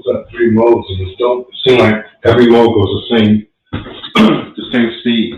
it's got 3 modes, and it don't seem like every mode goes the same, the same speed.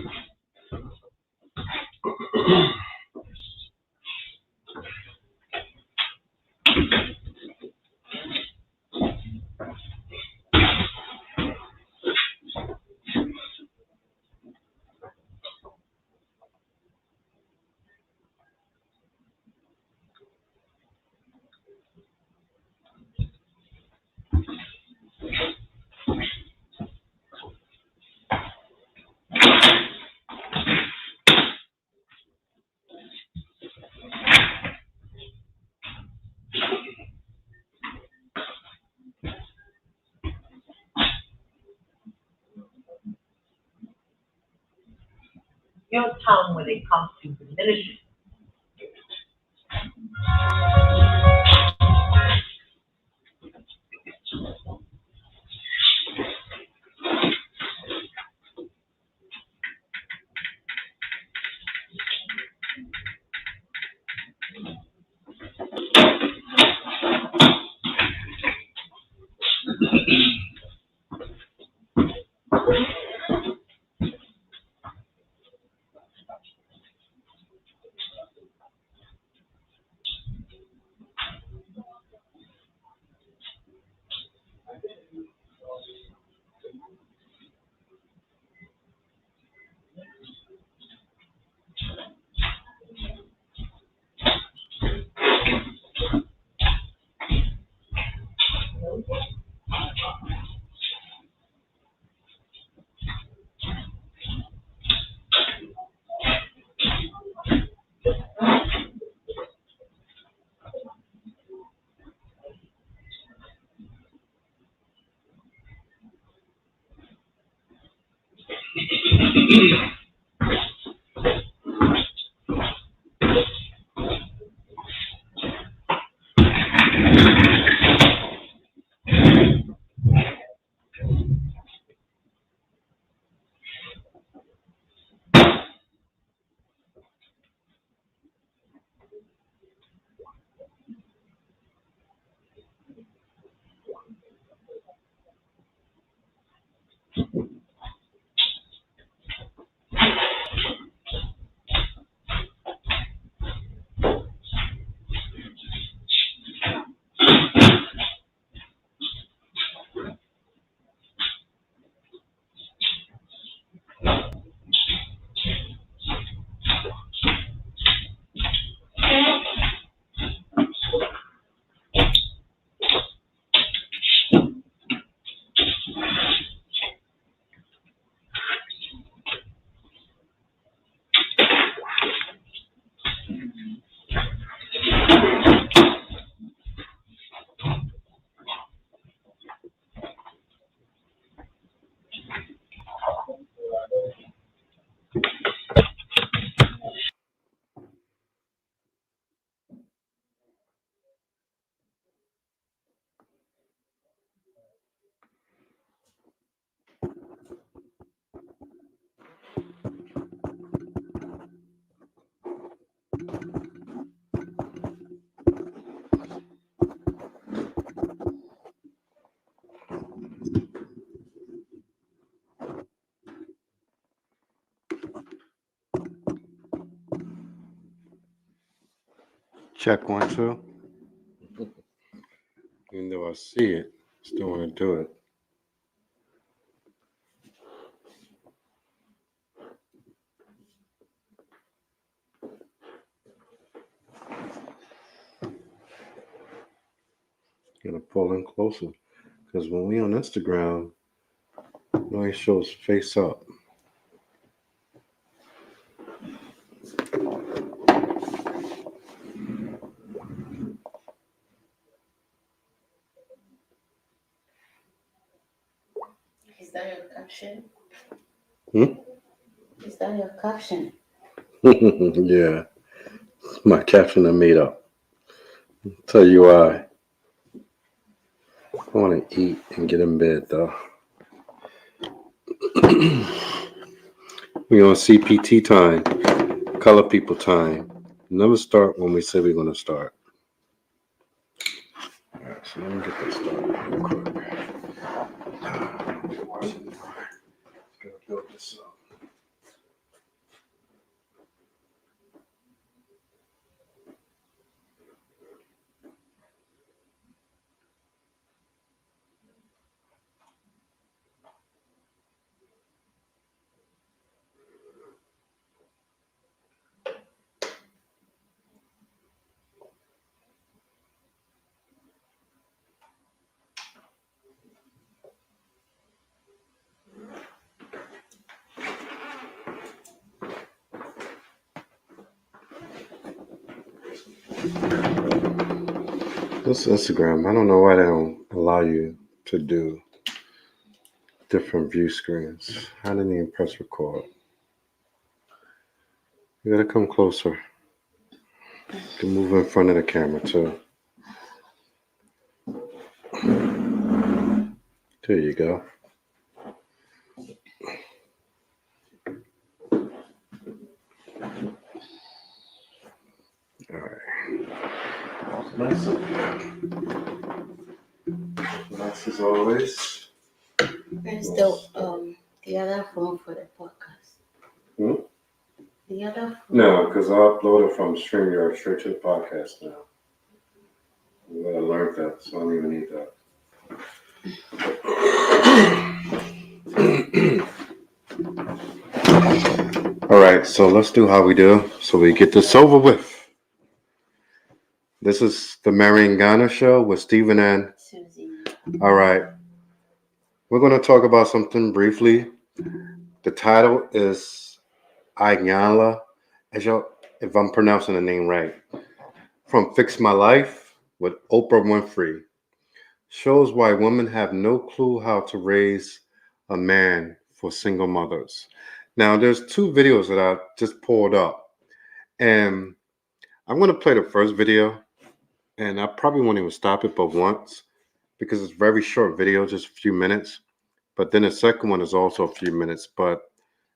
Your tongue when it comes to diminishing. Check 1, 2. Even though I see it, still want to do it. Gotta pull in closer, because when we on Instagram, it only shows face up. Is that your caption? Is that your caption? Yeah, my caption I made up. I'll tell you why. I want to eat and get in bed though. We on CPT time, color people time. Never start when we say we're going to start. All right, so let me get this started real quick. watching. Gotta build this up. This Instagram, I don't know why they don't allow you to do different view screens. I didn't even press record. You gotta come closer. You can move in front of the camera too. There you go. All right. Nice. Nice as always. Where's the other phone for the podcast? Hmm? The other phone. No, because I uploaded from StreamYard straight to the podcast now. I learned that, so I don't even need that. All right, so let's do how we do, so we get this over with. This is the Marion Ghana Show with Stephen and Susie. All right, we're going to talk about something briefly. The title is Ayanla, if I'm pronouncing the name right, from Fix My Life with Oprah Winfrey. Shows why women have no clue how to raise a man for single mothers. Now, there's two videos that I just pulled up, and I'm going to play the first video, and I probably won't even stop it but once because it's a very short video, just a few minutes. But then the second one is also a few minutes. But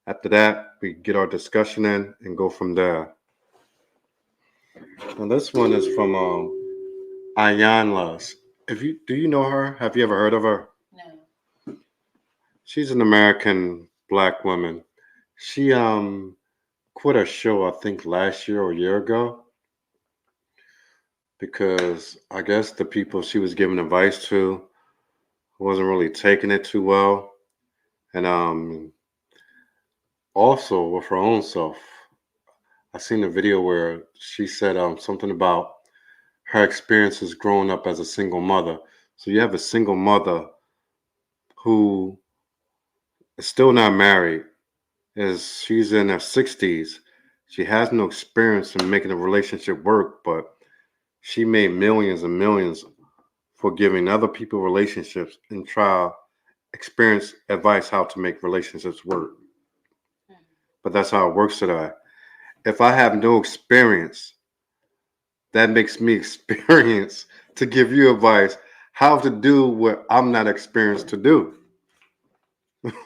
after that, we get our discussion in and go from there. Now, this one is from Ayanla. Do you know her? Have you ever heard of her? No. She's an American black woman. She quit her show, I think, last year or a year ago, because I guess the people she was giving advice to wasn't really taking it too well. And also with her own self, I seen a video where she said something about her experiences growing up as a single mother. So you have a single mother who is still not married, is she's in her 60s. She has no experience in making a relationship work, but she made millions and millions for giving other people relationships and try experience advice how to make relationships work. But that's how it works today. If I have no experience, that makes me experience to give you advice how to do what I'm not experienced to do.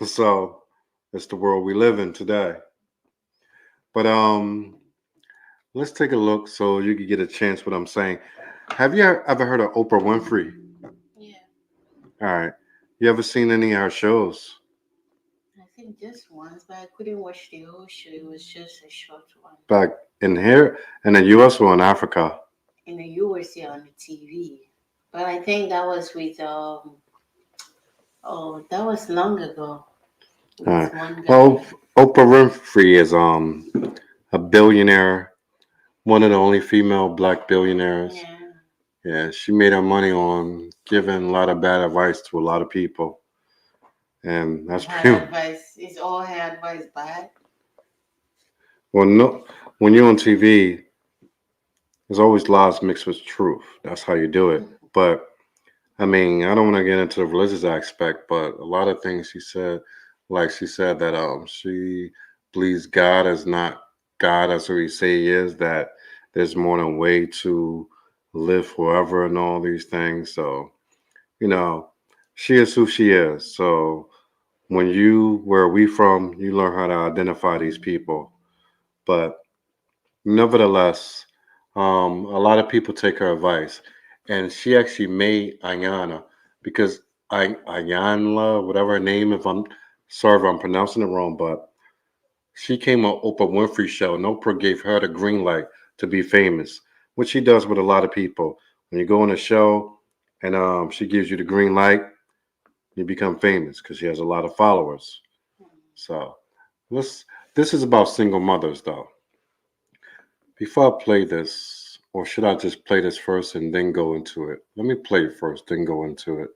So it's the world we live in today. But let's take a look so you can get a chance what I'm saying. Have you ever heard of Oprah Winfrey? Yeah. All right. You ever seen any of her shows? I think just once, but I couldn't watch the whole show. It was just a short one. Back in here in the US or in Africa? In the US, yeah, on the TV. But I think that was with that was long ago. With All right. one guy. Well, Oprah Winfrey is a billionaire, one of the only female black billionaires. Yeah. Yeah, she made her money on giving a lot of bad advice to a lot of people. And that's Her pretty advice is all her advice bad. well no when you're on TV, there's always lies mixed with truth. That's how you do it. But I mean, I don't want to get into the religious aspect, but a lot of things she said, like she said that she believes God is not God as who he say he is, that there's more than a way to live forever and all these things. So, you know, she is who she is. So when where we from, you learn how to identify these people. But nevertheless, a lot of people take her advice, and she actually made Ayana because Ayanla, whatever her name. If I'm sorry if I'm pronouncing it wrong, but she came on Oprah Winfrey show, and Oprah gave her the green light to be famous, which she does with a lot of people. When you go on a show and she gives you the green light, you become famous because she has a lot of followers. So let's. This is about single mothers, though. Before I play this, or should I just play this first and then go into it? Let me play it first, then go into it.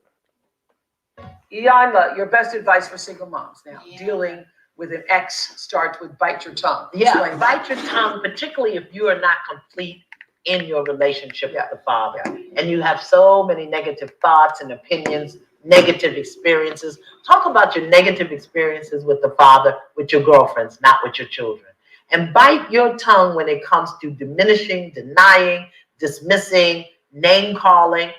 Yana, your best advice for single moms now, Yeah. dealing with an ex starts with bite your tongue. Yeah, Explain that. bite your tongue, particularly if you are not complete in your relationship with the father. And you have so many negative thoughts and opinions, negative experiences. Talk about your negative experiences with the father, with your girlfriends, not with your children. And bite your tongue when it comes to diminishing, denying, dismissing, name calling.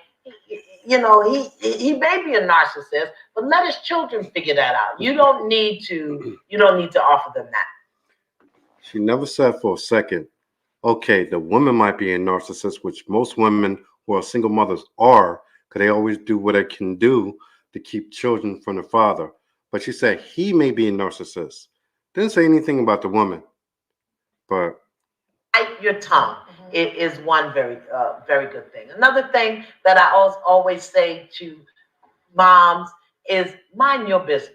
You know, he may be a narcissist, but let his children figure that out. You don't need to offer them that. She never said for a second, okay, the woman might be a narcissist, which most women who are single mothers are, because they always do what they can do to keep children from the father. But she said he may be a narcissist. Didn't say anything about the woman. But Bite your tongue. It is one very good thing. Another thing that I always say to moms is mind your business.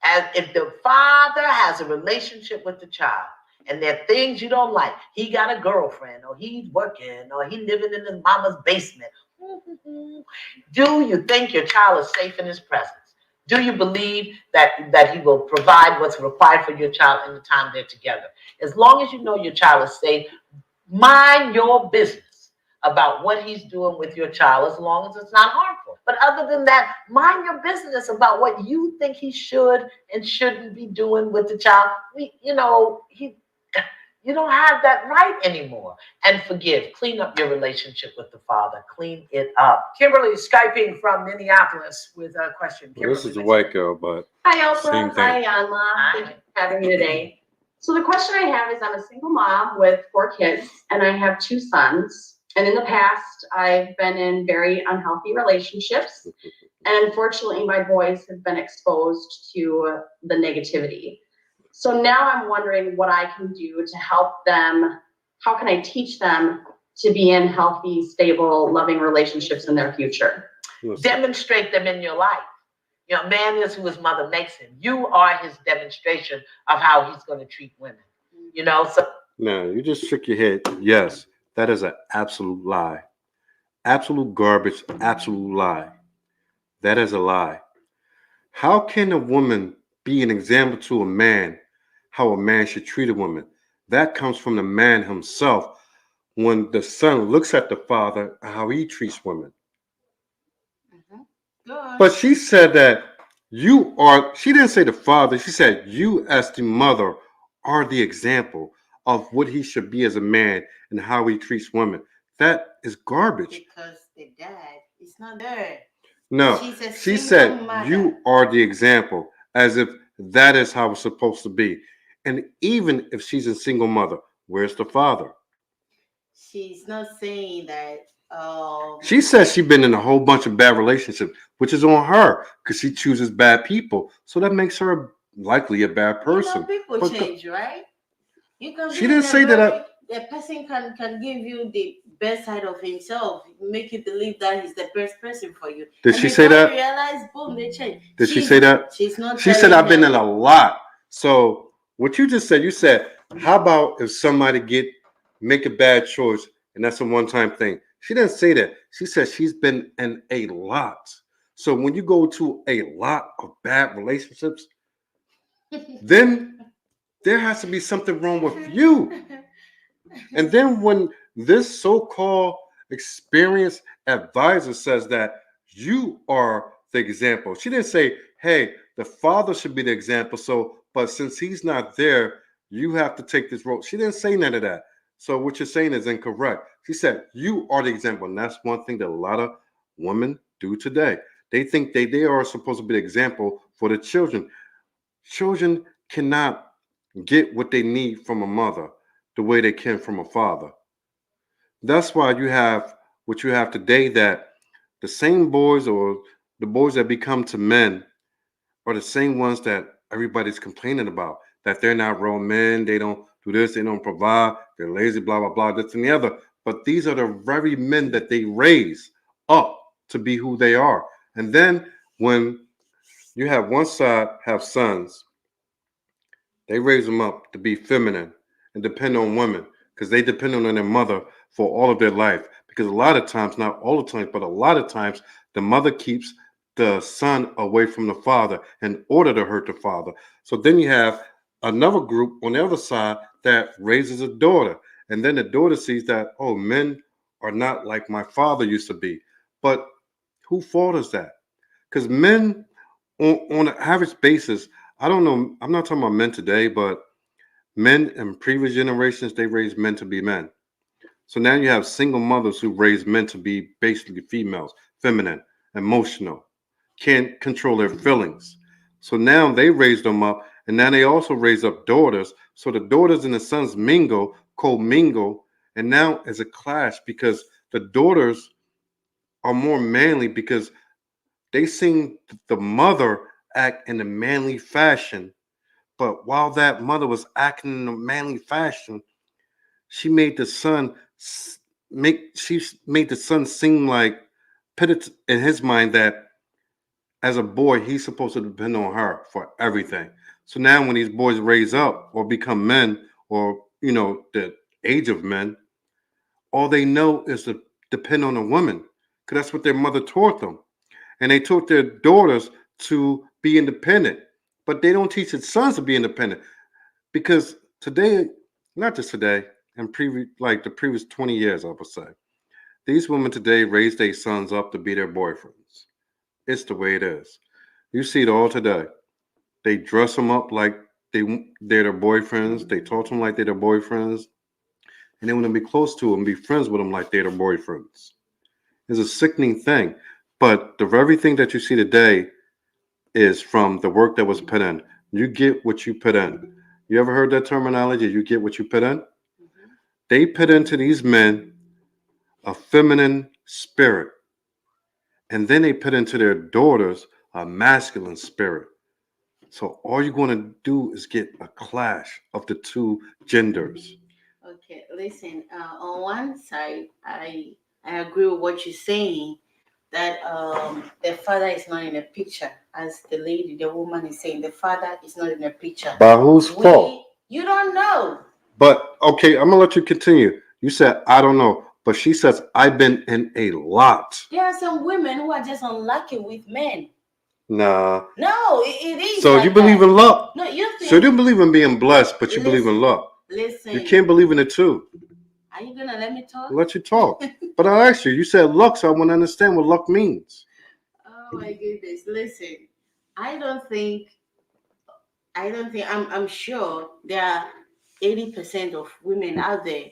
As if the father has a relationship with the child and there are things you don't like, he got a girlfriend, or he's working, or he living in his mama's basement. Do you think your child is safe in his presence? Do you believe that he will provide what's required for your child in the time they're together? As long as you know your child is safe, mind your business about what he's doing with your child, as long as it's not harmful. But other than that, mind your business about what you think he should and shouldn't be doing with the child. You don't have that right anymore. And forgive. Clean up your relationship with the father. Clean it up. Kimberly is Skyping from Minneapolis with a question. well, this is a Kimberly, white girl, but Hi, same Oprah. thing. Hi, Yanla. Thank you for having me today. So the question I have is, I'm a single mom with 4 kids, and I have 2 sons. And in the past, I've been in very unhealthy relationships. And unfortunately, my boys have been exposed to the negativity. So now I'm wondering what I can do to help them. How can I teach them to be in healthy, stable, loving relationships in their future? Demonstrate them in your life. You know, man is who his mother makes him. You are his demonstration of how he's going to treat women. You know, so Now, you just shook your head. Yes, that is an absolute lie. Absolute garbage, absolute lie. That is a lie. How can a woman be an example to a man how a man should treat a woman? That comes from the man himself. When the son looks at the father, how he treats women. Good. But she said that she didn't say the father, she said you as the mother are the example of what he should be as a man and how he treats women. That is garbage. Because the dad is not there. No, She's a she single said mother. you are the example, as if that is how it's supposed to be. And even if she's a single mother, where's the father? She's not saying that. She says she's been in a whole bunch of bad relationships, which is on her because she chooses bad people. So that makes her likely a bad person. People But change, right? You can she be didn't in a say that. very- the person can give you the best side of himself, make you believe that he's the best person for you. Did And she say before that? you realize, boom, they change. Did she say that? She's not. She said telling I've been him. in a lot. So what you just said, you said, how about if somebody make a bad choice and that's a one-time thing? She didn't say that. She said she's been in a lot. So when you go to a lot of bad relationships, then there has to be something wrong with you. And then when this so-called experienced advisor says that you are the example, she didn't say, hey, the father should be the example. So, but since he's not there, you have to take this role. She didn't say none of that. So what you're saying is incorrect. She said, you are the example. And that's one thing that a lot of women do today. They think they are supposed to be the example for the children. Children cannot get what they need from a mother the way they can from a father. That's why you have what you have today, that the same boys or the boys that become to men are the same ones that everybody's complaining about. That they're not real men, they don't do this, they don't provide, they're lazy, blah, blah, blah, this and the other. But these are the very men that they raise up to be who they are. And then when you have one side have sons, they raise them up to be feminine and depend on women because they depend on their mother for all of their life. Because a lot of times, not all the time, but a lot of times, the mother keeps the son away from the father in order to hurt the father. So then you have another group on the other side that raises a daughter. And then the daughter sees that, oh, men are not like my father used to be. But who fault is that? Because men, on an average basis, I don't know, I'm not talking about men today, but men in previous generations, they raised men to be men. So now you have single mothers who raise men to be basically females, feminine, emotional, can't control their feelings. So now they raise them up, and now they also raise up daughters. So the daughters and the sons mingle, co-mingle, and now it's a clash because the daughters are more manly because they seen the mother act in a manly fashion. But while that mother was acting in a manly fashion, she made the son she made the son seem like put it in his mind that as a boy he's supposed to depend on her for everything. So now when these boys raise up or become men or the age of men, all they know is to depend on a woman because that's what their mother taught them. And they taught their daughters to be independent, but they don't teach their sons to be independent because today, not just today, and like the previous 20 years, I would say, these women today raise their sons up to be their boyfriends. It's the way it is. You see it all today. They dress them up like they're their boyfriends. They talk to them like they're their boyfriends, and they want to be close to them, be friends with them like they're their boyfriends. It's a sickening thing. But the very thing that you see today is from the work that was put in. You get what you put in. You ever heard that terminology? You get what you put in? Mhm. They put into these men a feminine spirit, and then they put into their daughters a masculine spirit. So all you're going to do is get a clash of the two genders. Okay, listen. On one side, I agree with what you're saying. That the father is not in the picture, as the woman is saying. The father is not in the picture. By whose fault? You don't know. But okay, I'm gonna let you continue. You said I don't know, but she says I've been in a lot. There are some women who are just unlucky with men. Nah. No, it is. So like you believe that. in luck? No, you So you think. don't believe in being blessed, but you believe in luck. Listen. You can't believe in it too. Are you gonna let me talk? I'll let you talk. But I asked you. You said luck, so I want to understand what luck means. Oh my goodness. Listen, I don't think I'm sure there are 80% of women out there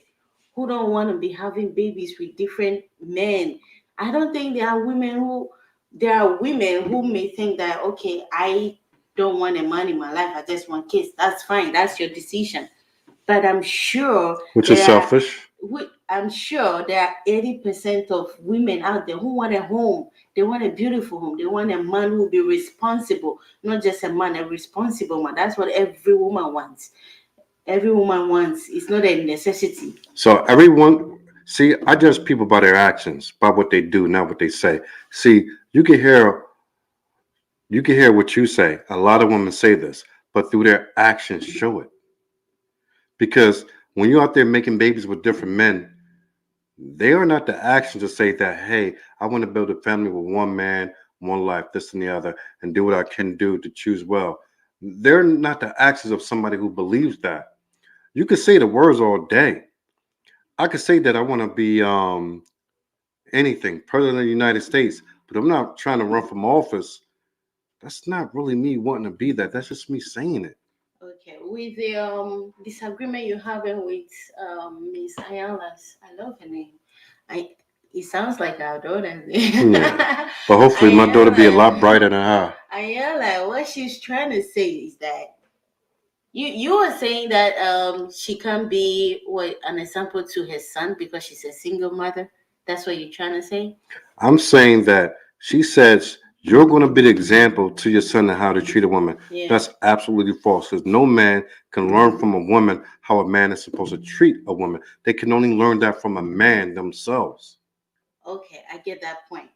who don't want to be having babies with different men. I don't think there are women who may think that, okay, I don't want a man in my life, I just want kids. That's fine, that's your decision. But I'm sure Which is selfish. I'm sure there are 80% of women out there who want a home. They want a beautiful home. They want a man who will be responsible, not just a man, a responsible man. That's what every woman wants. Every woman wants. It's not a necessity. So everyone, see, I judge people by their actions, by what they do, not what they say. See, you can hear what you say. A lot of women say this, but through their actions show it. Because when you're out there making babies with different men, they are not the actions to say that, hey, I want to build a family with one man, one life, this and the other, and do what I can do to choose well. They're not the actions of somebody who believes that. You could say the words all day. I could say that I want to be anything, president of the United States, but I'm not trying to run from office. That's not really me wanting to be that. That's just me saying it. Okay, with the disagreement you're having with Miss Ayala's, I love her name. I It sounds like our daughter. Yeah. But hopefully my daughter be a lot brighter than her. Ayala, what she's trying to say is that you were saying that she can't be an example to her son because she's a single mother. That's what you're trying to say? I'm saying that she says you're going to be the example to your son of how to treat a woman. Yeah. That's absolutely false. Because no man can learn from a woman how a man is supposed to treat a woman. They can only learn that from a man themselves. Okay, I get that point.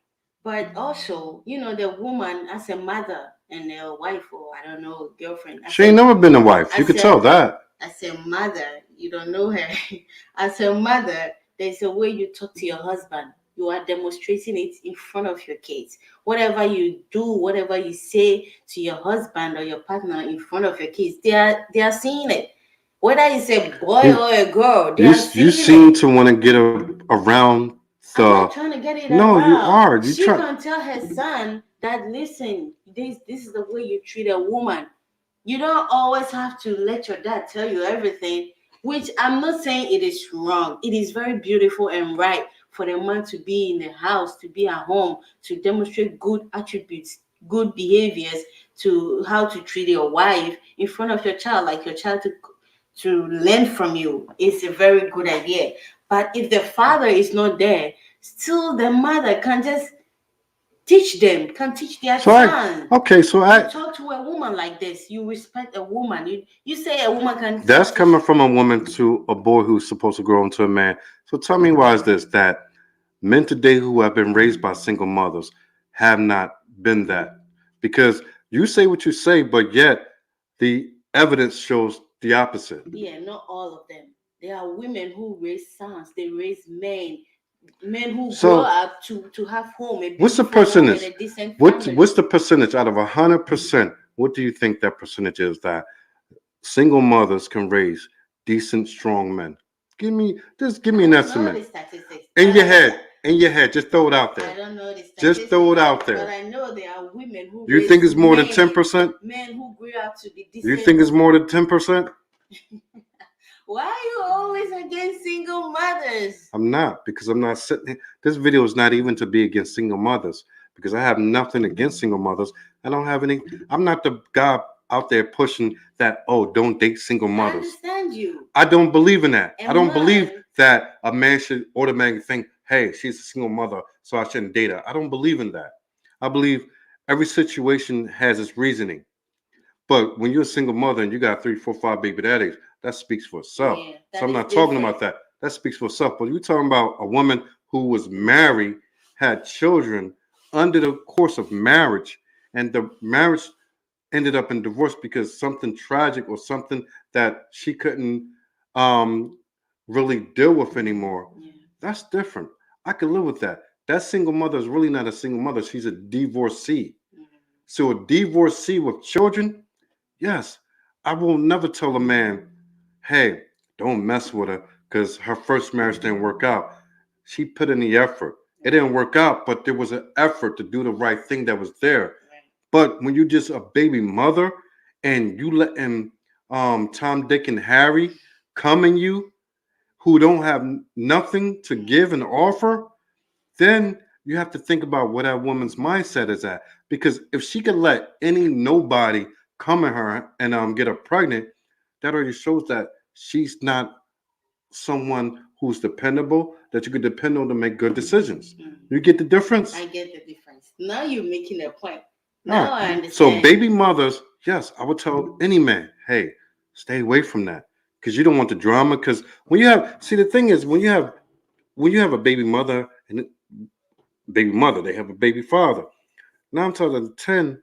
But also, the woman as a mother and a wife, or I don't know, girlfriend, She ain't never been a wife. You as could a tell that. as a mother, you don't know her. As a mother, there's a way you talk to your husband. You are demonstrating it in front of your kids. Whatever you do, whatever you say to your husband or your partner in front of your kids, they are seeing it. Whether it's a boy You, or a girl, they you, are you seeing seem it. to want to get around I'm not the. trying to get it No, you around. are. You She try. can tell her son that, listen, this is the way you treat a woman. You don't always have to let your dad tell you everything, which I'm not saying it is wrong. It is very beautiful and right for the man to be in the house, to be at home, to demonstrate good attributes, good behaviors, to how to treat your wife in front of your child, like your child to learn from you. It's a very good idea. But if the father is not there, still the mother can just can teach their So son. okay, so You talk to a woman like this, you respect a woman. You say a woman can that's talk to. coming from a woman to a boy who's supposed to grow into a man. So tell me why is this that men today who have been raised by single mothers have not been that? Because you say what you say, but yet the evidence shows the opposite. Yeah, not all of them. There are women who raise sons, they raise men who grow So up to have home, a what's the beautiful home and percentage? a decent What's family. what's the percentage out of 100%? What do you think that percentage is that single mothers can raise decent, strong men? Give me I an don't know the estimate statistics, in but your head. In your head, just throw it out I there. don't know the Just statistics, throw it out but there. I know there are women who You raise think it's more than 10%? men who grew up to be You decent. think it's more than 10%? Why are you always against single mothers? I'm not, because I'm not sitting. This video is not even to be against single mothers, because I have nothing against single mothers. I don't have any. I'm not the guy out there pushing that. Oh, don't date single I mothers. understand you. I don't believe in that. A I don't believe man, that a man should automatically think, "Hey, she's a single mother, so I shouldn't date her." I don't believe in that. I believe every situation has its reasoning. But when you're a single mother and you got 3, 4, 5 baby daddies, that speaks for itself. yeah, So that I'm is not talking different. about that. That speaks for itself. But you're talking about a woman who was married, had children under the course of marriage, and the marriage ended up in divorce because something tragic or something that she couldn't um, really deal with anymore. Yeah. That's different. I can live with that. That single mother is really not a single mother. She's a divorcee. Mhm. So a divorcee with children, yes, I will never tell a man, hey, don't mess with her because her first marriage didn't work out. She put in the effort. It didn't work out, but there was an effort to do the right thing that was there. Right. But when you're just a baby mother and you letting Tom, Dick, and Harry come in you who don't have nothing to give and offer, then you have to think about where that woman's mindset is at. Because if she could let any nobody come at her and get her pregnant, that already shows that she's not someone who's dependable, that you could depend on to make good decisions. Mhm. You get the difference? I get the difference. Now you're making a point. All Now I right. So understand. baby mothers, yes, I would tell any man, hey, stay away from that. Because you don't want the drama. Because when you have, see, the thing is, when you have a baby mother and baby mother, they have a baby father. Now I'm talking 10,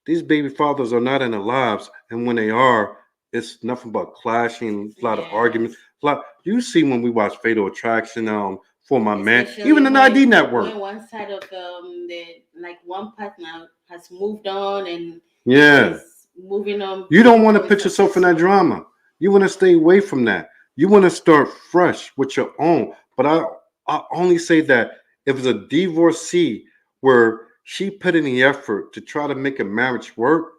these baby fathers are not in their lives, and when they are, it's nothing but clashing, a lot of Yes. arguments. A lot you see when we watch Fatal Attraction, for my man, Especially even an ID network. when one side of the like one partner has moved on and Yeah. is moving on, You don't want to becoming put yourself in that successful. drama. You want to stay away from that. You want to start fresh with your own. But I only say that if it's a divorcee where she put in the effort to try to make a marriage work,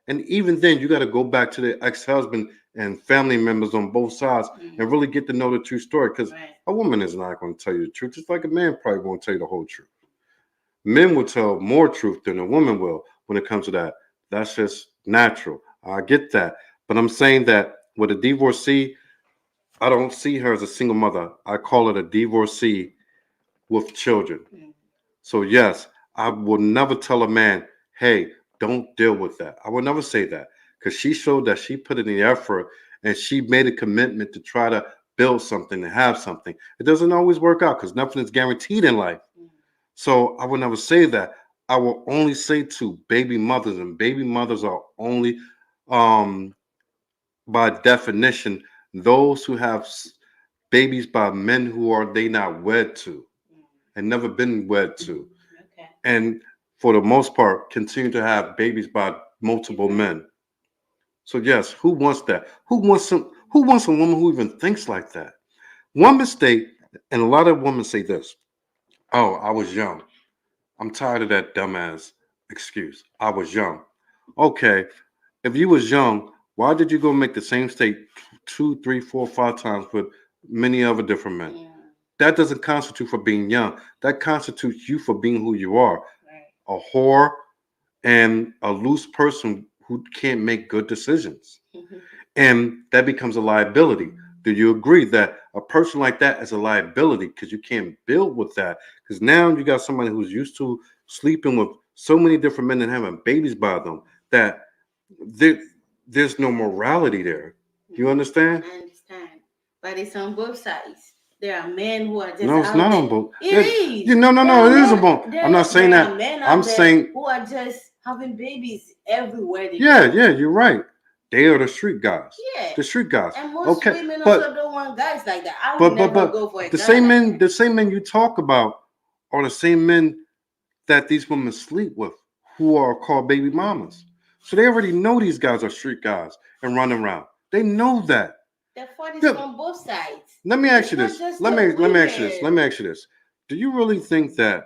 and even then, you got to go back to the ex-husband and family members on both sides and Mhm. really get to know the true story. Because Right. a woman is not going to tell you the truth. Just like a man probably won't tell you the whole truth. Men will tell more truth than a woman will when it comes to that. That's just natural. I get that. But I'm saying that with a divorcee, I don't see her as a single mother. I call it a divorcee with children. Mhm. So yes, I will never tell a man, hey, don't deal with that. I will never say that because she showed that she put in the effort and she made a commitment to try to build something and have something. It doesn't always work out because nothing is guaranteed in life. So I would never say that. I will only say to baby mothers, and baby mothers are only, um, by definition, those who have babies by men who are they not wed to and never been wed to, Okay. and for the most part, continue to have babies by multiple men. So yes, who wants that? Who wants some? Who wants a woman who even thinks like that? One mistake, and a lot of women say this: "Oh, I was young. I'm tired of that dumbass excuse. I was young." Okay, if you was young, why did you go make the same mistake two, three, four, 5 times with many other different men? Yeah. That doesn't constitute for being young. That constitutes you for being who you are, Right. a whore and a loose person who can't make good decisions. And that becomes a liability. Do you agree that a person like that is a liability because you can't build with that? Because now you got somebody who's used to sleeping with so many different men and having babies by them that there, there's no morality there. Do you understand? I understand, but it's on both sides. There are men who are just No, it's out not there. on both. It Yeah, is. no, no, There no. are It is a men. both. I'm not saying There are that. men I'm out there saying, who are just having babies everywhere they yeah, go. yeah, you're right. They are the street guys. Yeah. The street guys. And most Okay, women but also don't want guys like that. I would but but never but go for a the guy same like men, that. the same men you talk about are the same men that these women sleep with, who are called baby mamas. So they already know these guys are street guys and running around. They know that. The fault is Yeah, from both sides. let me ask It's you not this. just Let the me let me ask you this. Let women. me ask you this. Do you really think that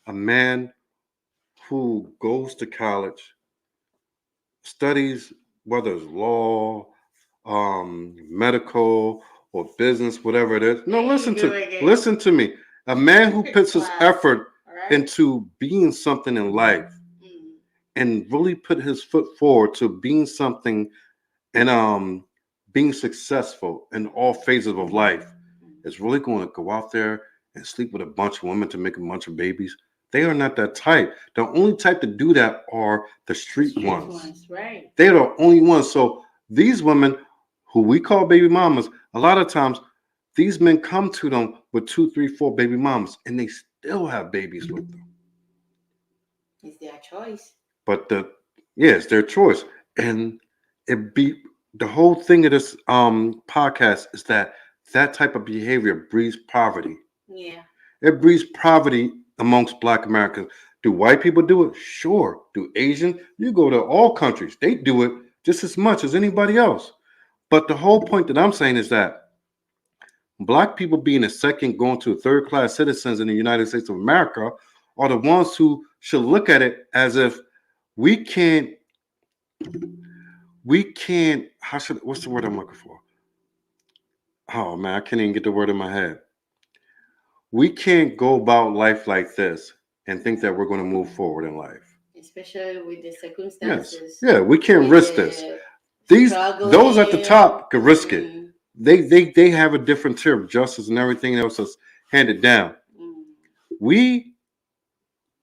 a man who goes to college, studies whether it's law, medical, or business, whatever it is? No, There you go again. listen to me. A man who puts his Class. effort Right? into being something in life Mm. and really put his foot forward to being something and being successful in all phases of life is really going to go out there and sleep with a bunch of women to make a bunch of babies. They are not that type. The only type to do that are the street ones. Right? They're the only ones. So these women who we call baby mamas, a lot of times these men come to them with two, three, four baby mamas and they still have babies with them. It's their choice. But yeah, it's their choice. And it be the whole thing of this podcast is that that type of behavior breeds poverty. Yeah. It breeds poverty amongst Black Americans. Do white people do it? Sure. Do Asian? You go to all countries, they do it just as much as anybody else. But the whole point that I'm saying is that Black people being a second, going to third class citizens in the United States of America are the ones who should look at it as if we can't how should what's the word I'm looking for? Oh man, I can't even get the word in my head. We can't go about life like this and think that we're going to move forward in life. Especially with the Yes. circumstances. Yeah, we can't With risk this. the Those at the struggling. top can risk it. Mm, They have a different tier of justice and everything else that's handed down. mm. We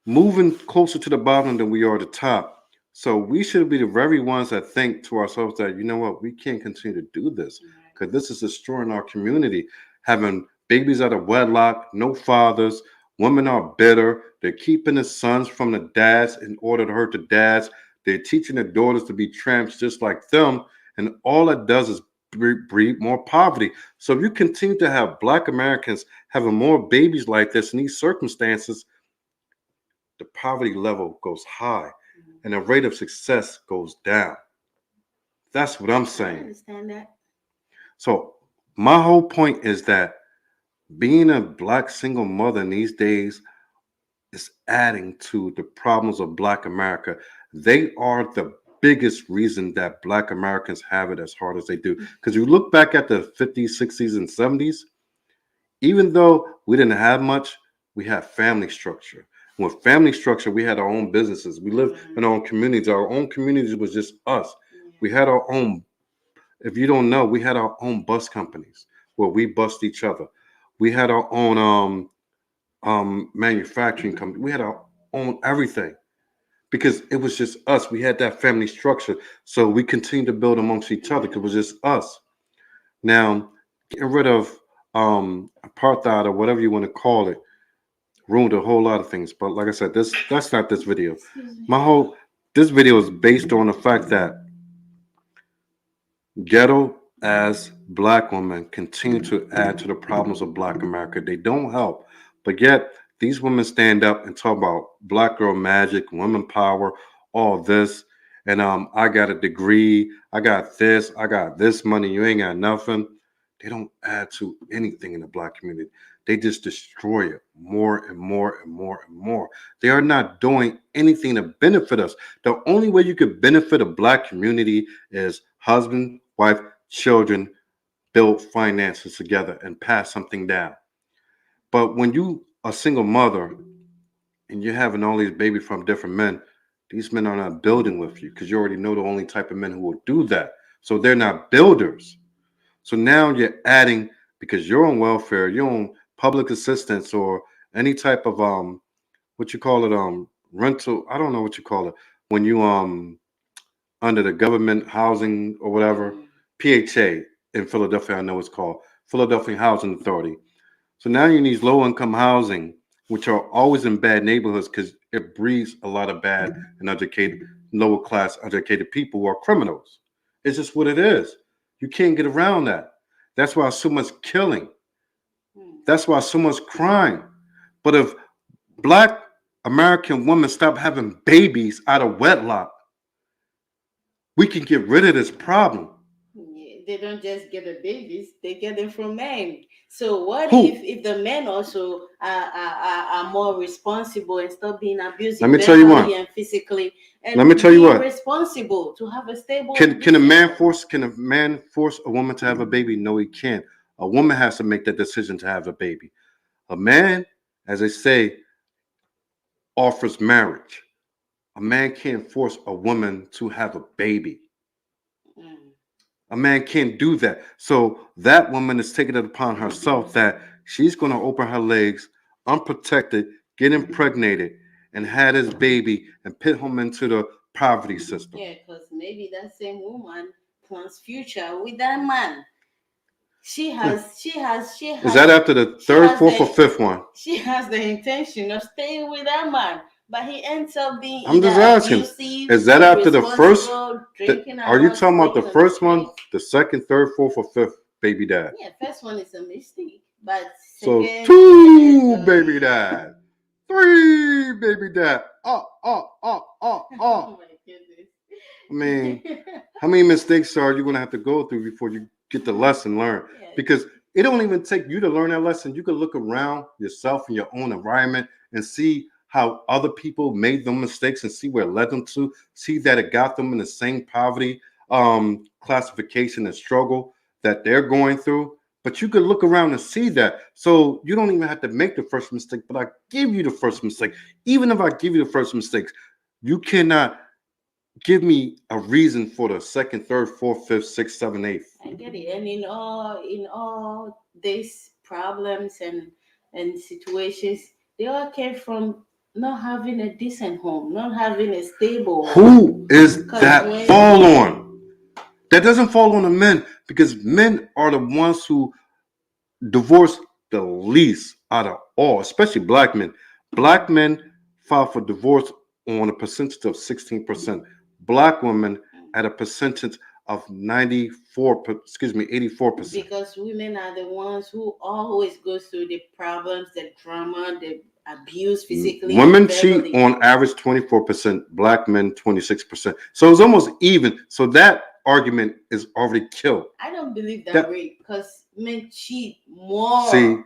moving closer to the bottom than we are the top. So we should be the very ones that think to ourselves that, you know what, we can't continue to do this because this is destroying our community. Having babies out of wedlock, no fathers, women are bitter. They're keeping the sons from the dads in order to hurt the dads. They're teaching the daughters to be tramps just like them. And all it does is breed more poverty. So if you continue to have Black Americans having more babies like this in these circumstances, the poverty level goes high and the rate of success goes down. That's what I'm I saying. understand that. So, my whole point is that being a Black single mother in these days is adding to the problems of Black America. They are the biggest reason that Black Americans have it as hard as they do. Because you look back at the 50s, 60s, and 70s, even though we didn't have much, we had family structure. With family structure, we had our own businesses. We lived in our own communities. Our own communities was just us. We had our own, if you don't know, we had our own bus companies where we bust each other. We had our own manufacturing company. We had our own everything because it was just us. We had that family structure. So we continued to build amongst each other because it was just us. Now, getting rid of apartheid or whatever you want to call it ruined a whole lot of things. But like I said, that's not this video. This video is based on the fact that ghetto as black women continue to add to the problems of black America. They don't help. But yet these women stand up and talk about black girl magic, women power, all this. And I got a degree, I got this money, you ain't got nothing. They don't add to anything in the black community. They just destroy it more and more and more and more. They are not doing anything to benefit us. The only way you could benefit a black community is husband, wife, children, build finances together and pass something down. But when you a single mother and you're having all these babies from different men, these men are not building with you because you already know the only type of men who will do that. So they're not builders. So now you're adding because you're on welfare, you're on public assistance or any type of what you call it rental. I don't know what you call it when you under the government housing or whatever PHA in Philadelphia. I know it's called Philadelphia Housing Authority. So now you need low income housing, which are always in bad neighborhoods because it breeds a lot of bad and educated, lower class educated people who are criminals. It's just what it is. You can't get around that. That's why so much killing. That's why so much crime. But if black American women stop having babies out of wedlock, we can get rid of this problem. They don't just get the babies; they get them from men. So what Who? if the men also are more responsible and stop being abusive Let me tell you mentally what. and physically, and Let me tell you be what. responsible to have a stable? Can a man force a woman to have a baby? No, he can't. A woman has to make that decision to have a baby. A man, as they say, offers marriage. A man can't force a woman to have a baby. Mm. A man can't do that. So that woman is taking it upon herself that she's going to open her legs, unprotected, get impregnated, and have this baby and put him into the poverty system. Yeah, because maybe that same woman plans future with that man. She has, she has, she has. Is that after the she third, has fourth, or the- fifth one? She has the intention of staying with that man, but he ends up being I'm just either asking. abusive, Is that after the first? irresponsible, drinking Are you alcohol, talking about the sleeping on first one, streets. the second, third, fourth, or fifth baby dad? Yeah, first one is a mistake, but So second, two third, baby dad, three baby dad. Oh my goodness. I mean, how many mistakes are you gonna have to go through before you get the lesson learned? Yes. Because it don't even take you to learn that lesson. You can look around yourself in your own environment and see how other people made them mistakes and see where it led them to. See that it got them in the same poverty classification and struggle that they're going through. But you could look around and see that. So you don't even have to make the first mistake, but I give you the first mistake. Even if I give you the first mistakes, you cannot give me a reason for the second, third, fourth, fifth, sixth, seventh, eighth. I get it. And in all these problems and situations, they all came from not having a decent home, not having a stable home. Who is 'Cause that when- fall on? That doesn't fall on the men because men are the ones who divorce the least out of all, especially black men. Black men file for divorce on a percentage of 16%. Black women at a percentage of 84%. Because women are the ones who always go through the problems, the drama, the abuse physically. Women and cheat verbally. on average 24%, black men 26%. So it's almost even. So that argument is already killed. I don't believe that way because men cheat more. See,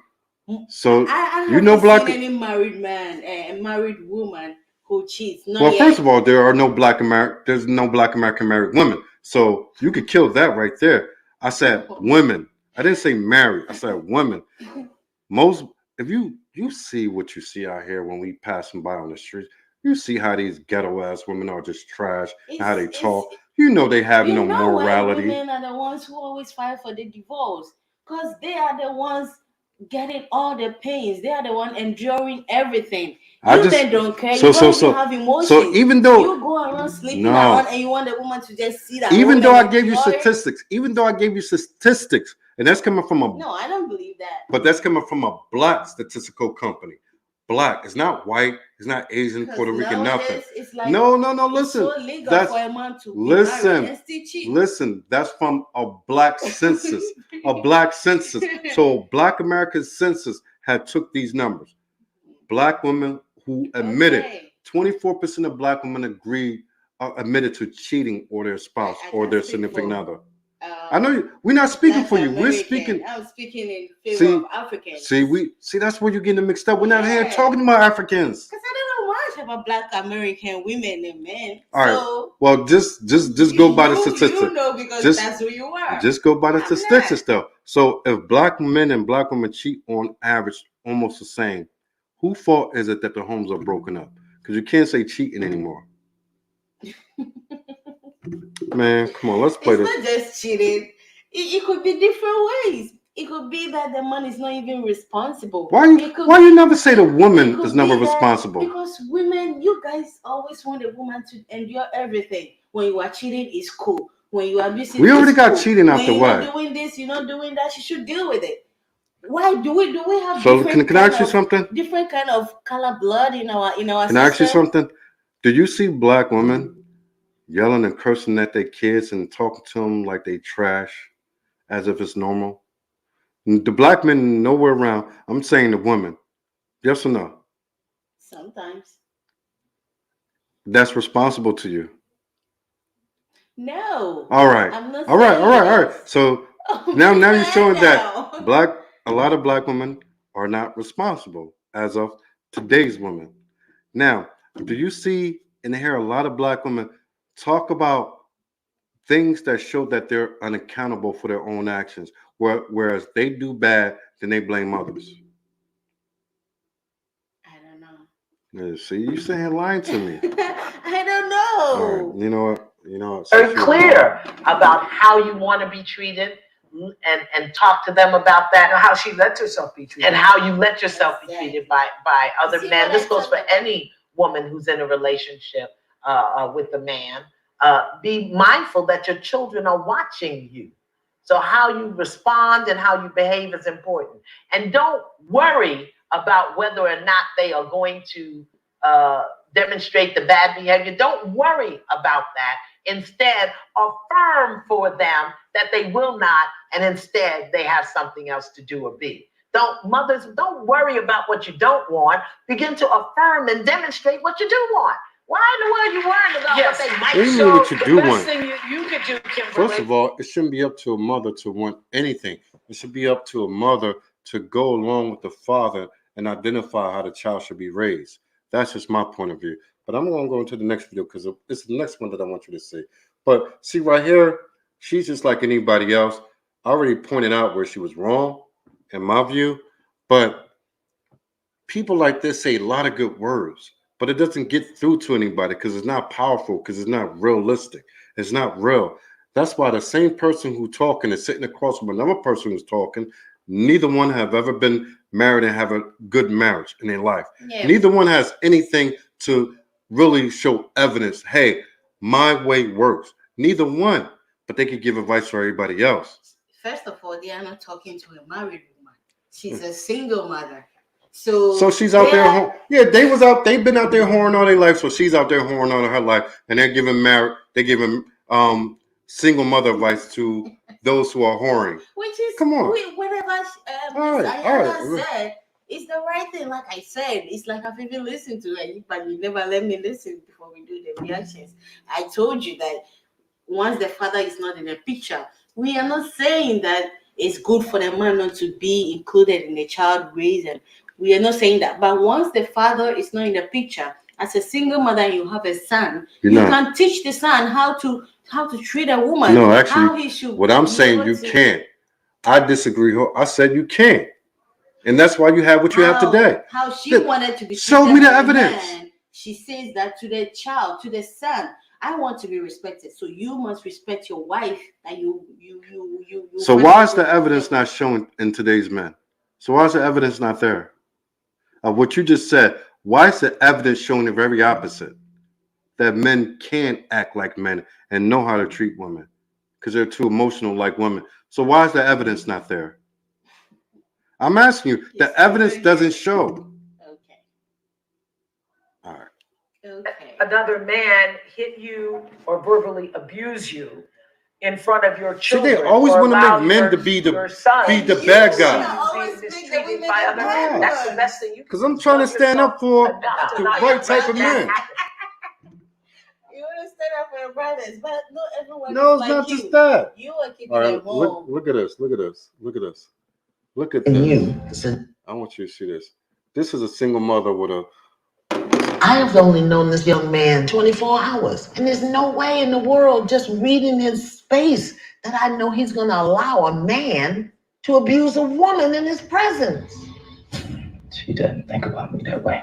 so I you know haven't black. seen any married man, a married woman who cheats. Not Well, yet. first of all, there's no black American married women. So you could kill that right there. I said women. I didn't say married. I said women. Most if you see what you see out here when we passing by on the streets, you see how these ghetto ass women are just trash and how they talk. You know they have no morality. Why women are the ones who always fight for the divorce because they are the ones getting all the pains. They are the one enduring everything. I You just men don't care. so You so don't even so have emotions. so even though You go around sleeping no, around and you want the woman to just see that. even though I gave you enjoy it. statistics, even though I gave you statistics, and that's coming from a No, I don't believe that. but that's coming from a black statistical company. Black. It's not white. It's not Asian, Because Puerto Rican, nothing. nowadays it's like No. it's Listen, so legal that's for a man to be listen, married and still cheat. listen. That's from a black census. A black census. So Black American census had took these numbers. Black women who admitted Okay. 24% of black women admitted to cheating or their spouse I or can their speak significant for, other. I know we're not speaking Black for you. We're American. speaking. I'm speaking in favor See, of Africans. See, that's where you're getting mixed up. We're not here Yeah. talking about Africans. Because I don't know much about Black American women and men. All right. So Well, just go by the statistics. You know because Just- that's who you are. Just go by the I'm statistics, though. So if black men and black women cheat on average almost the same, whose fault is it that the homes are broken up? Because you can't say cheating anymore. Man, come on, let's play It's this. not just cheating. It could be different ways. It could be that the man is not even responsible. Why you never say the woman is never responsible? Because women, you guys always want a woman to endure everything. When you are cheating, it's cool. When you are abusing, We already it's got cool. cheating out when the you're way. not doing this, you're not doing that. She should deal with it. Why do we have So different can I ask you kind of- something? different kind of color blood in our Can I ask you system? something? Do you see black women yelling and cursing at their kids and talking to them like they trash, as if it's normal? The black men nowhere around. I'm saying the women. Yes or no? Sometimes. That's responsible to you. No. All right. I'm not All right. saying So this. now you're showing now. that a lot of black women are not responsible as of today's women. Now, do you see and hear a lot of black women talk about things that show that they're unaccountable for their own actions, whereas they do bad, then they blame others? I don't know. Yeah, see, you saying lying to me. I don't All know. right, you know what? Very since you're clear about how you want to be treated, and talk to them about that, And how she lets herself be treated. and how you let yourself be Exactly. treated by other See men. what This I goes for told- any woman who's in a relationship with a man. Be mindful that your children are watching you. So how you respond and how you behave is important. And don't worry about whether or not they are going to demonstrate the bad behavior. Don't worry about that. Instead, affirm for them that they will not, and instead they have something else to do or be. Mothers, don't worry about what you don't want. Begin to affirm and demonstrate what you do want. Why in the world are you worrying about Yes. what they What might do you do? mean what you the do best want? thing you could do, Kimberly. First of all, it shouldn't be up to a mother to want anything. It should be up to a mother to go along with the father and identify how the child should be raised. That's just my point of view. But I'm going to go into the next video because it's the next one that I want you to see. But see right here, she's just like anybody else. I already pointed out where she was wrong, in my view. But people like this say a lot of good words, but it doesn't get through to anybody because it's not powerful, because it's not realistic. It's not real. That's why the same person who's talking is sitting across from another person who's talking. Neither one have ever been married and have a good marriage in their life. Yeah. Neither one has anything to really show evidence. Hey, my way works. Neither one, but they could give advice for everybody else. First of all, they are not talking to a married woman. She's a single mother. So she's out there. They've been out there whoring all their life. So she's out there whoring all her life, and they're giving single mother advice to those who are whoring. Which is Come on. Whatever All right. Ayana said, it's the right thing. Like I said, it's like I've even listened to it, but you never let me listen before we do the reactions. I told you that once the father is not in the picture, we are not saying that it's good for the man not to be included in the child raising. We are not saying that. But once the father is not in the picture, as a single mother and you have a son, you can teach the son how to treat a woman. No, actually, how he should what I'm saying, you can't. I disagree. I said you can't. And that's why you have what you have today. How she wanted to be Show me the evidence. Man, she says that to the child, to the son. I want to be respected, so you must respect your wife. That you. So why is the evidence not shown in today's men? So why is the evidence not there? What you just said, why is the evidence showing the very opposite? That men can't act like men and know how to treat women because they're too emotional like women. So why is the evidence not there? I'm asking you. The evidence doesn't show. Okay. All right. Okay. Another man hit you or verbally abuse you in front of your See, children. they always or want to allow make men your- to be your son the to bad see guy. you Always being make the mistreated women by the other bad men. That's the ones. best thing you can Because do. I'm trying to Love stand up for yourself enough to the not right let type of that men. happen. You want to stand up for your brothers, but not everyone No, is it's like not you. just that. You are keeping All them right, home. look at this. Look at this. Look at this. Look at And this. you, I want you to see this. This is a single mother with a. I have only known this young man 24 hours, and there's no way in the world, just reading his face, that I know he's going to allow a man to abuse a woman in his presence. She doesn't think about me that way.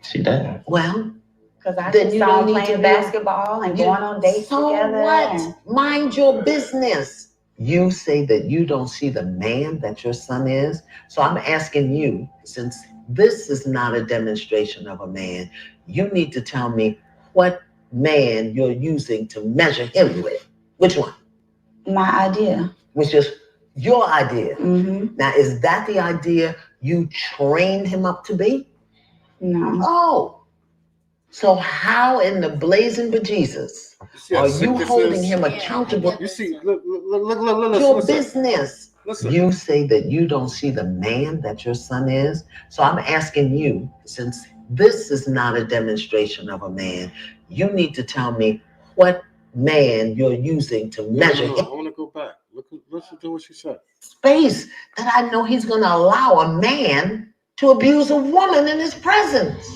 She doesn't. Well, Because I then just you saw don't them need to playing be basketball and going on dates so together. what? and- Mind your business. You say that you don't see the man that your son is. So I'm asking you, since this is not a demonstration of a man, you need to tell me what man you're using to measure him with. Which one? My idea. Which is your idea. Mm-hmm. Now, is that the idea you trained him up to be? No. Oh. So how in the blazing bejesus are you holding him accountable? You see, look, Your listen. business. Listen. You say that you don't see the man that your son is. So I'm asking you, since this is not a demonstration of a man, you need to tell me what man you're using to measure No, him. I want to go back. Listen to what she said. Space that I know he's going to allow a man to abuse a woman in his presence.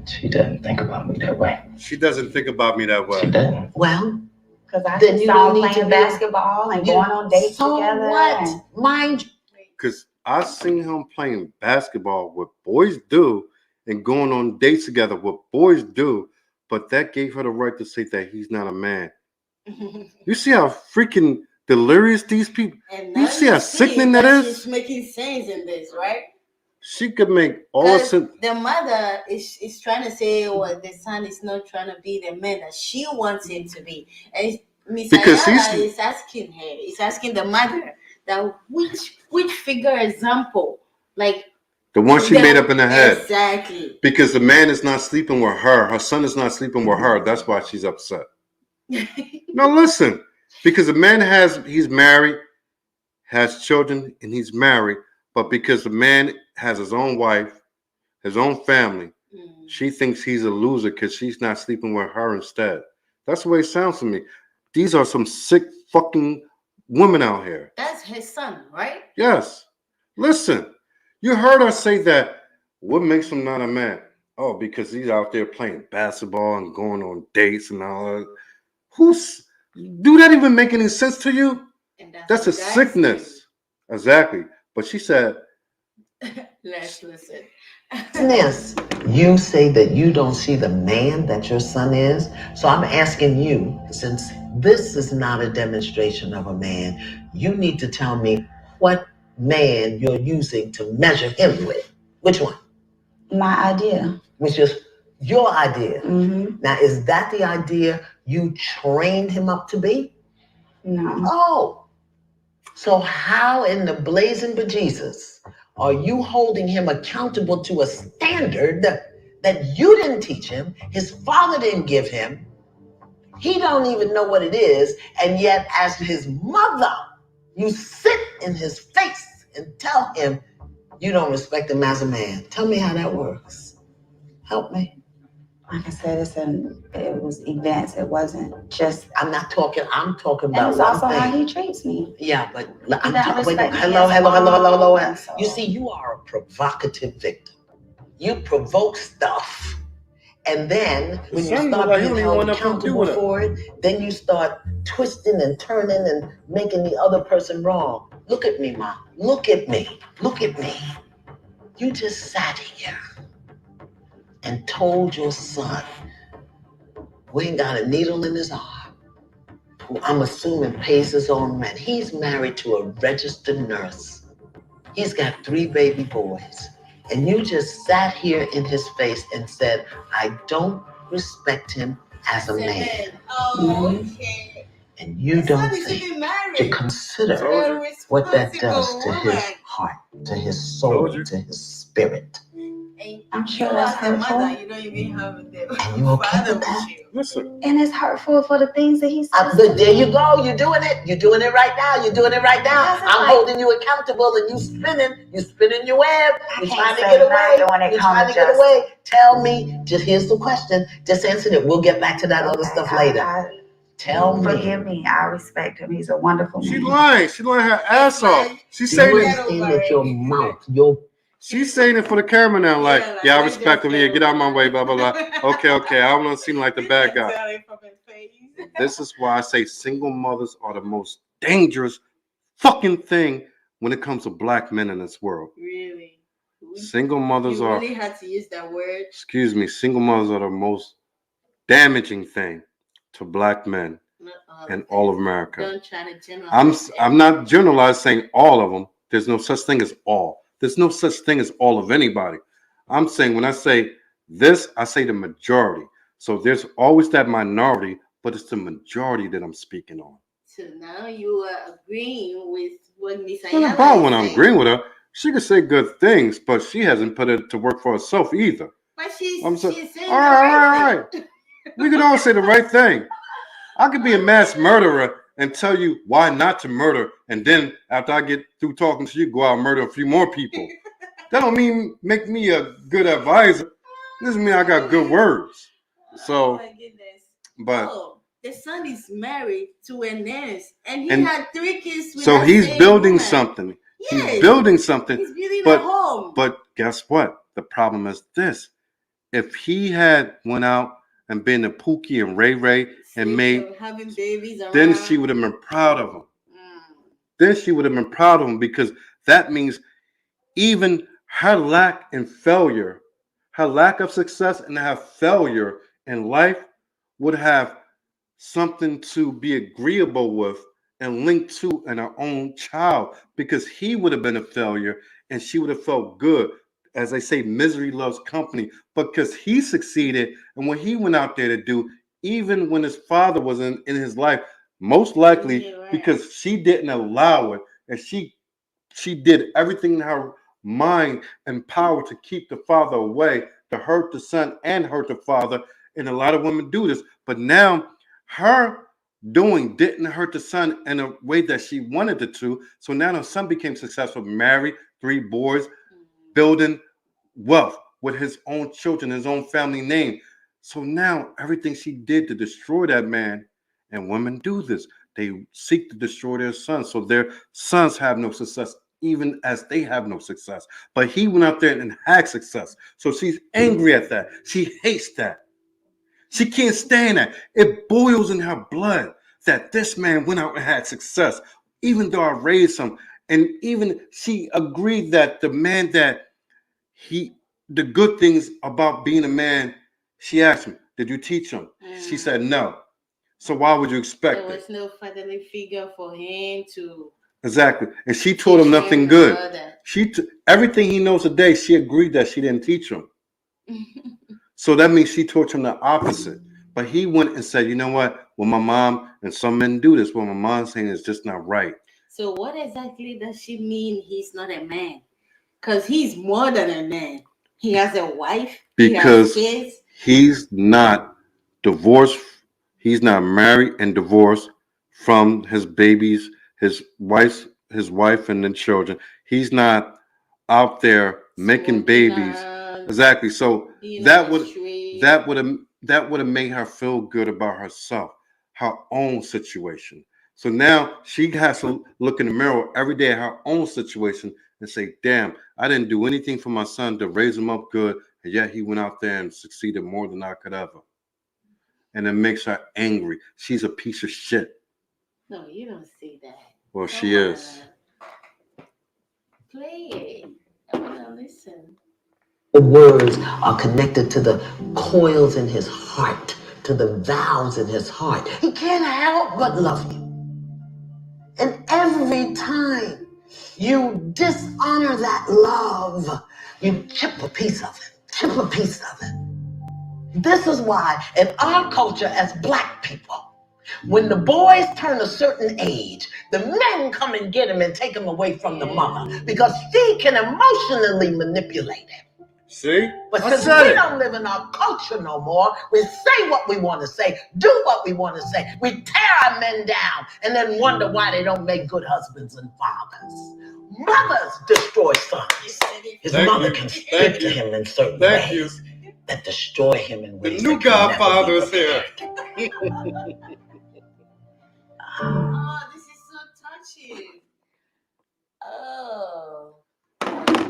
She doesn't think about me that way. She doesn't think about me that way. She doesn't. Well, Because I then just you saw don't them need to playing be basketball and going on dates so together. what? and- Mind Because I seen him playing basketball, what boys do, and going on dates together, what boys do. But that gave her the right to say that he's not a man. You see how freaking delirious these people. And You now see how sickening that is? She's making sense in this, right? She could make all the Because sense. the mother is trying to say, well, the son is not trying to be the man that she wants him to be. And Miss Because Ayala he's- is asking her, is asking the mother that which figure example, like The one she made up in her head. Exactly. Because the man is not sleeping with her. Her son is not sleeping with her. That's why she's upset. No, listen. Because the man he's married, has children, and he's married. But because the man has his own wife, his own family, she thinks he's a loser because she's not sleeping with her instead. That's the way it sounds to me. These are some sick fucking women out here. That's his son, right? Yes. Listen, you heard her say that. What makes him not a man? Oh, because he's out there playing basketball and going on dates and all that. Do that even make any sense to you? And That's a what guys sickness. Exactly. But she said, do. Let's listen. business. You say that you don't see the man that your son is. So I'm asking you, since this is not a demonstration of a man, you need to tell me what man you're using to measure him with. Which one? My idea. Which is your idea. Mm-hmm. Now, is that the idea you trained him up to be? No. Oh. So how in the blazing bejesus are you holding him accountable to a standard that you didn't teach him, his father didn't give him, he don't even know what it is, and yet as his mother, you sit in his face and tell him you don't respect him as a man? Tell me how that works. Help me. Like I said, it was events. It wasn't just. I'm talking And about it's one also how thing. he treats me. Yeah, but I'm doesn't talking. respect me Hello. as a mom, so- You see, you are a provocative victim. You provoke stuff, and then when you son start like he being don't even held want nothing to do accountable with it. for it, then you start twisting and turning and making the other person wrong. Look at me, Mom. Look at me. Look at me. You just sat here and told your son, who ain't got a needle in his arm, who I'm assuming pays his own rent. He's married to a registered nurse. He's got 3 baby boys. And you just sat here in his face and said, I don't respect him as a man. Oh, okay. And you His don't son is think even married. to consider A what that does responsible to his woman. heart, to his soul, to his spirit. And I'm sure you that's as a mother, hurtful. you don't even have the And you okay father with that? with you. Listen, And it's hurtful for the things that he says. But there you go. You're doing it. You're doing it right now. You're doing it right now. That's I'm like- holding you accountable, and you spinning your web. I You're can't trying to say get away. nothing when it You're comes trying to to get Justin. away. Tell me. Just here's the question. Just answer it. We'll get back to that other Okay, stuff later. Tell me. Forgive me. I respect him. He's a wonderful she man. lying. She lying her ass off. She's Do saying you it. understand that your mouth, your She's saying it for the camera now. Like, Yeah, like, yeah, I I respect him. just Yeah, get get out of my over way. it. Blah blah blah. Okay. I don't want to seem like the You bad can guy. tell it from his face. This is why I say single mothers are the most dangerous fucking thing when it comes to black men in this world. Really? Single mothers You are, really had to use that word? excuse me, single mothers are the most damaging thing to black men Not all in of all them. of America. Don't try to generalize. I'm not generalizing saying all of them. There's no such thing as all. There's no such thing as all of anybody. I'm saying when I say this, I say the majority. So there's always that minority, but it's the majority that I'm speaking on. So now you are agreeing with what Miss It's not Ayala about is when I'm saying. agreeing with her. She could say good things, but she hasn't put it to work for herself either. But she's I'm saying, saying all the right. right thing. We could all say the right thing. I could be a mass murderer and tell you why not to murder, and then after I get through talking to you, go out and murder a few more people. That don't mean make me a good advisor. This mean I got good words. Oh So, my goodness. but Oh, the son is married to a nurse and he And had 3 kids with so that he's same building woman. something. Yes. He's building something. He's building but- a home. But guess what? The problem is this: if he had went out and been a Pookie and Ray Ray and Sleep made, with having babies around. then she would have been proud of him. Mm. Then she would have been proud of him because that means even her lack and failure, her lack of success and her failure in life would have something to be agreeable with and linked to in her own child because he would have been a failure and she would have felt good. As they say, misery loves company because he succeeded and what he went out there to do, even when his father was in his life, most likely Yeah, right. because she didn't allow it and she did everything in her mind and power to keep the father away, to hurt the son and hurt the father. And a lot of women do this. But now her doing didn't hurt the son in a way that she wanted it to. So now her son became successful, married, 3 boys, building wealth with his own children, his own family name. So now everything she did to destroy that man, and women do this, they seek to destroy their sons. So their sons have no success, even as they have no success. But he went out there and had success. So she's angry at that. She hates that. She can't stand that. It boils in her blood that this man went out and had success, even though I raised him. And even she agreed that the man that the good things about being a man, she asked him, did you teach him? She said no. So why would you expect There it? was no fatherly figure for him to. Exactly. And she taught him nothing good. Mother. Everything he knows today, she agreed that she didn't teach him. So that means she taught him the opposite. But he went and said, you know what? Well, my mom and some men do this. What my mom's saying is just not right. So what exactly does she mean he's not a man? Because he's more than a man. He has a wife. Because he has kids. he's not divorced. He's not married and divorced from his babies, his wife, and the children. He's not out there making Smoking babies. around, Exactly. So being that on the would street. that would have made her feel good about herself, her own situation. So now she has to look in the mirror every day at her own situation and say, damn, I didn't do anything for my son to raise him up good, and yet he went out there and succeeded more than I could ever. And it makes her angry. She's a piece of shit. No, you don't say that. Well, Come she is. on. Play it. I want to listen. The words are connected to the coils in his heart, to the valves in his heart. He can't help but love you. And every time You dishonor that love. You chip a piece of it. Chip a piece of it. This is why in our culture as black people, when the boys turn a certain age, the men come and get him and take him away from the mother because she can emotionally manipulate him. See? But I since said we it. don't live in our culture no more, we say what we want to say, do what we want to say. We tear our men down and then wonder why they don't make good husbands and fathers. Mothers destroy sons. His mother can speak to him in certain ways that destroy him in ways The new that can never be Godfather is here. repaired. Oh, this is so touching. Oh.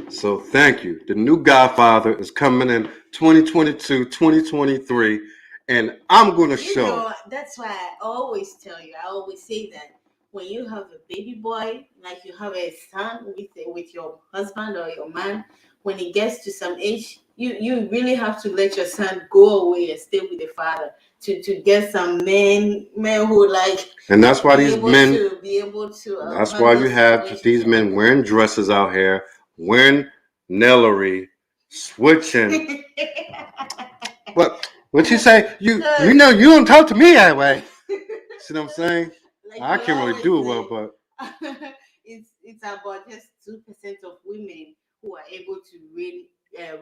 So thank you. The new Godfather is coming in 2022, 2023, and I'm going to You show. know, that's why I always tell you, I always say that when you have a baby boy, like you have a son with your husband or your man, when he gets to some age, you really have to let your son go away and stay with the father to get some men who like. And that's why these men, to be able to. that's why you have these men wearing dresses out here, wearing Nellery, switching. What you say? You know you don't talk to me that way. See what I'm saying? Like I can't really do it well, but it's about just 2% of women who are able to really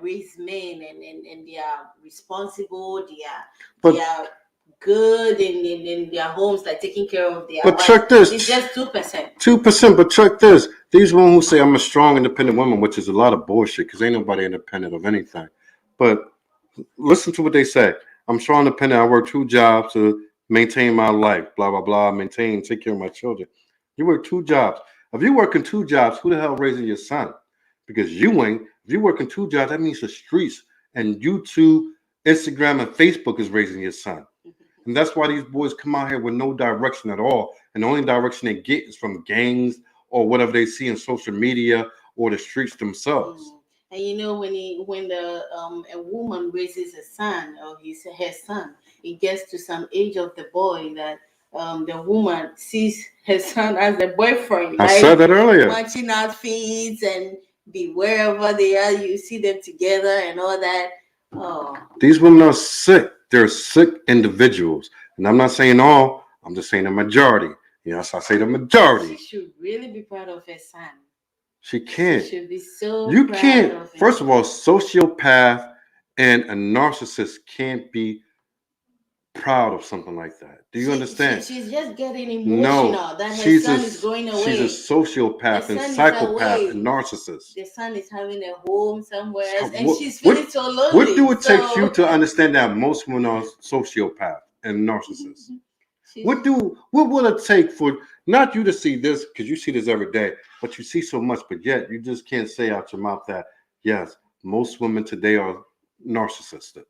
raise men and they are responsible, they are good in their homes, like taking care of their but wives. check this. It's just 2%. 2%, but check this. These women who say I'm a strong, independent woman, which is a lot of bullshit because ain't nobody independent of anything. But listen to what they say. I'm strong, independent. I work 2 jobs to maintain my life, blah, blah, blah, take care of my children. You work 2 jobs. If you're working 2 jobs, who the hell raising your son? Because you ain't. If you're working 2 jobs, that means the streets and YouTube, Instagram, and Facebook is raising your son. And that's why these boys come out here with no direction at all. And the only direction they get is from gangs or whatever they see in social media or the streets themselves. And you know, when a woman raises a son or her son, it gets to some age of the boy that the woman sees her son as a boyfriend. I said that earlier. Matching outfits and be wherever they are, you see them together and all that. Oh. These women are sick. They're sick individuals. And I'm not saying all, I'm just saying the majority. Yes, I say the majority. She should really be proud of her son. She can't. She should be so You proud can't. of him. First of all, sociopath and a narcissist can't be proud of something like that. Do you understand? She's just getting emotional that her son is going away. She's a sociopath and psychopath and narcissist. The son is having a home somewhere else, and she's feeling so lonely. What do it take you to understand that most women are sociopath and narcissists? What will it take for not you to see this, because you see this every day, but you see so much, but yet you just can't say out your mouth that yes, most women today are narcissistic.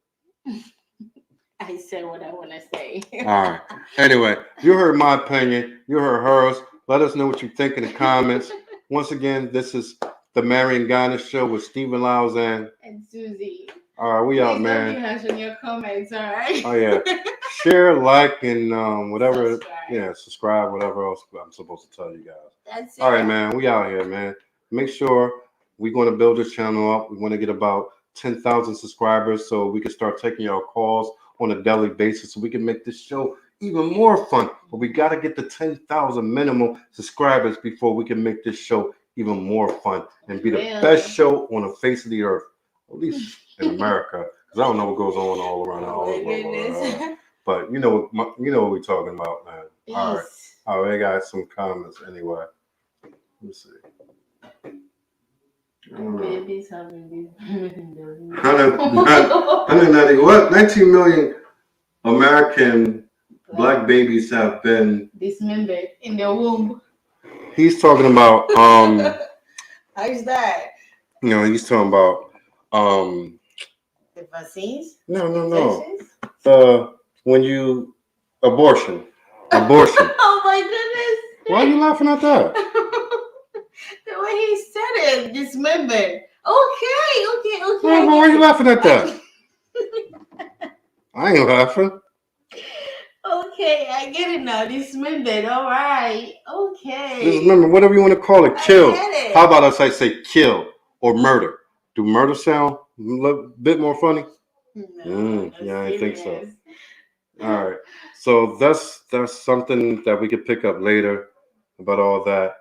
I said what I want to say. All right. Anyway, you heard my opinion. You heard hers. Let us know what you think in the comments. Once again, this is the Marion Ghana Show with Stephen Lyles and Susie. All right, we out, man. You have in your comments, all right? Oh yeah. Share, like, and whatever. Subscribe, whatever else I'm supposed to tell you guys. That's it. All right, man. We out here, man. Make sure we're going to build this channel up. We want to get about 10,000 subscribers so we can start taking your calls on a daily basis so we can make this show even more fun. But we got to get the 10,000 minimum subscribers before we can make this show even more fun and be the best show on the face of the earth, at least in America, because I don't know what goes on all around all over the world. But you know what we're talking about, man. Yes. All right, I got some comments anyway. Let me see. Babies having what? 19 million American black babies have been dismembered in their womb. He's talking about How is that? He's talking about the vaccines? No. When you abortion. Oh my goodness. Why are you laughing at that? The way he said it, dismembered. Okay. Why are you laughing at that? I ain't laughing. Okay. Okay, I get it now. Dismembered. All right. Okay. Dismember, whatever you want to call it. I Kill. get it. How about I say kill or murder? Do murder sound a little bit more funny? No, Yeah, I think so. serious. All right. So that's something that we could pick up later about all that.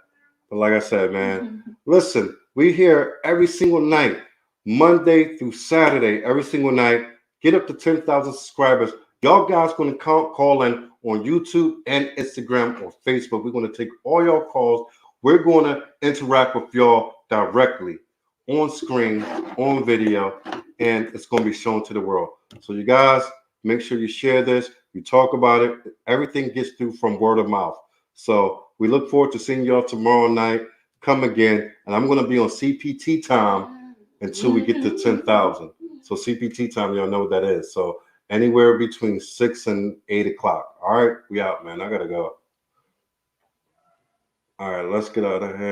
But like I said, man, listen, we here every single night, Monday through Saturday, every single night. Get up to 10,000 subscribers. Y'all guys gonna call in on YouTube and Instagram or Facebook. We're gonna take all y'all calls. We're gonna interact with y'all directly on screen, on video, and it's gonna be shown to the world. So you guys, make sure you share this. You talk about it. Everything gets through from word of mouth. So we look forward to seeing y'all tomorrow night. Come again, and I'm gonna be on CPT time until we get to 10,000. So CPT time, y'all know what that is. So anywhere between 6 and 8 o'clock. All right, we out, man. I gotta go. All right, let's get out of here.